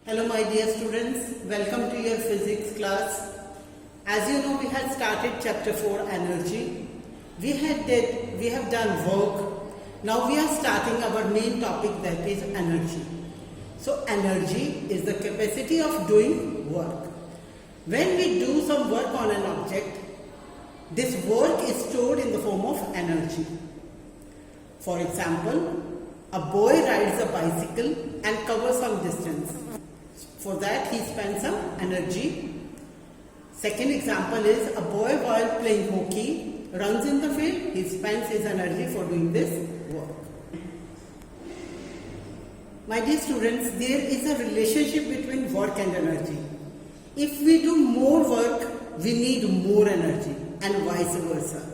Hello my dear students, welcome to your physics class. As you know, we had started chapter 4 energy. We have done work. Now we are starting our main topic, that is energy. So energy is the capacity of doing work. When we do some work on an object, this work is stored in the form of energy. For example, a boy rides a bicycle and covers some distance. For that he spends some energy. Second example is a boy while playing hockey runs in the field, he spends his energy for doing this work. My dear students, there is a relationship between work and energy. If we do more work, we need more energy and vice versa.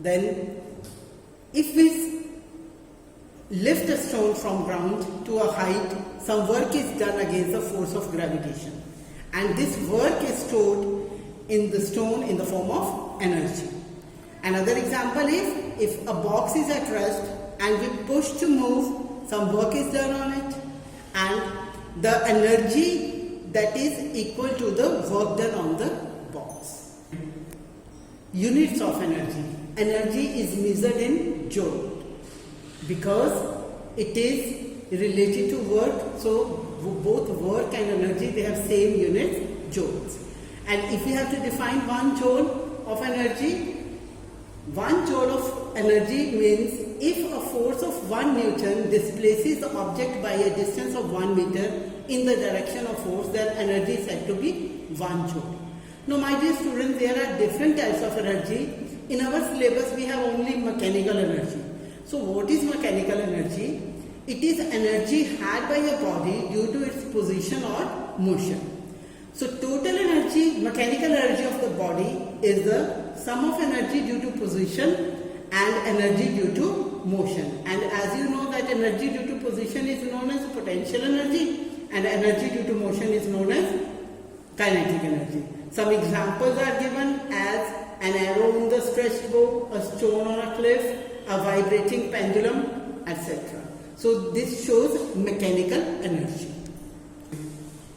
Then if we lift a stone from ground to a height, some work is done against the force of gravitation, and this work is stored in the stone in the form of energy. Another example is, if a box is at rest and we push to move, some work is done on it, and the energy that is equal to the work done on the box. Units of energy. Energy is measured in joule because it is related to work, so both work and energy, they have same units, joules. And if we have to define 1 joule of energy, 1 joule of energy means if a force of 1 Newton displaces the object by a distance of 1 meter in the direction of force, then energy is said to be 1 joule. Now my dear students, there are different types of energy. In our syllabus we have only mechanical energy. So what is mechanical energy? It is energy had by a body due to its position or motion. So total energy, mechanical energy of the body is the sum of energy due to position and energy due to motion. And as you know that energy due to position is known as potential energy and energy due to motion is known as kinetic energy. Some examples are given as an arrow in the stretched bow, a stone on a cliff, a vibrating pendulum, etc. So this shows mechanical energy.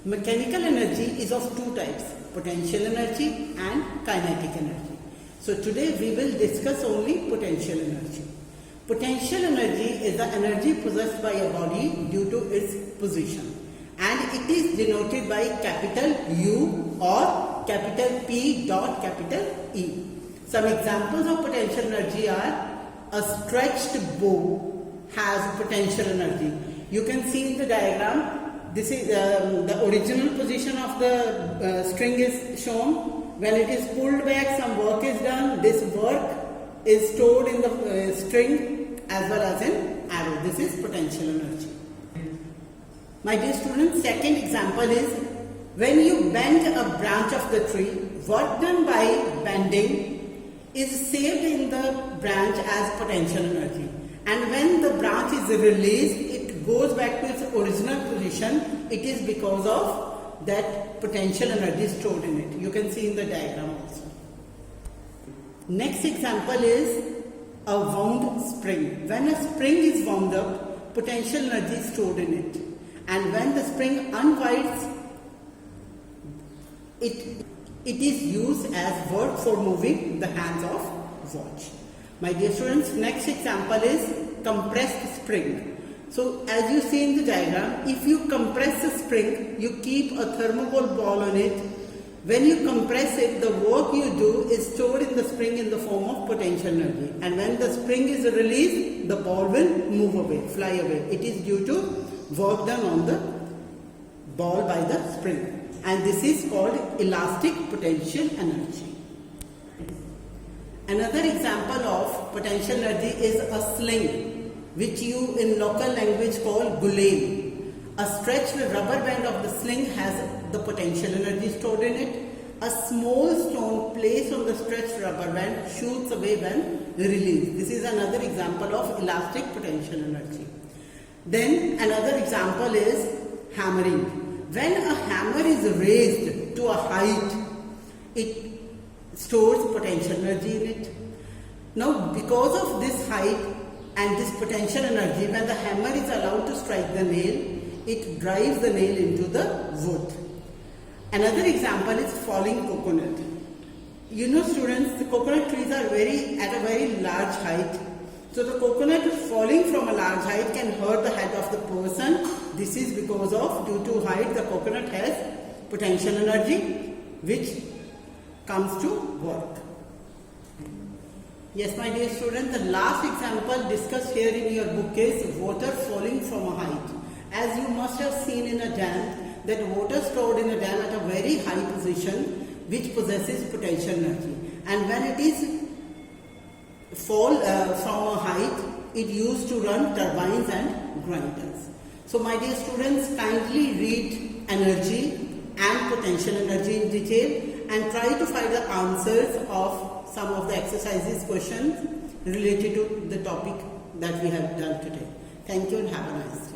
Mechanical energy is of 2 types, potential energy and kinetic energy. So today we will discuss only potential energy. Potential energy is the energy possessed by a body due to its position, and it is denoted by capital U or capital P dot capital E. Some examples of potential energy are a stretched bow has potential energy. You can see in the diagram, this is the original position of the string is shown. When it is pulled back, some work is done. This work is stored in the string as well as in arrow. This is potential energy. My dear students, second example is, when you bend a branch of the tree, work done by bending is saved in the branch as potential energy. And when the branch is released, it goes back to its original position. It is because of that potential energy stored in it. You can see in the diagram also. Next example is a wound spring. When a spring is wound up, potential energy is stored in it. And when the spring unwinds, it is used as work for moving the hands of watch. My dear students, next example is compressed spring. So as you see in the diagram, if you compress the spring, you keep a thermocol ball on it. When you compress it, the work you do is stored in the spring in the form of potential energy. And when the spring is released, the ball will move away, fly away. It is due to work done on the ball by the spring. And this is called elastic potential energy. Another example of potential energy is a sling, which you in local language call gulale. A stretched rubber band of the sling has the potential energy stored in it. A small stone placed on the stretched rubber band shoots away when released. This is another example of elastic potential energy. Then another example is hammering. When a hammer is raised to a height, it stores potential energy in it. Now because of this height and this potential energy, when the hammer is allowed to strike the nail, it drives the nail into the wood. Another example is falling coconut. You know students, the coconut trees are at a very large height. So the coconut falling from a large height can hurt the head of the person. This is because of, due to height, the coconut has potential energy which comes to work. Yes, my dear students, the last example discussed here in your book is water falling from a height. As you must have seen in a dam, that water stored in a dam at a very high position which possesses potential energy, and when it is fall from a height, it used to run turbines and grinders. So my dear students, kindly read energy and potential energy in detail and try to find the answers of some of the exercises questions related to the topic that we have done today. Thank you and have a nice day.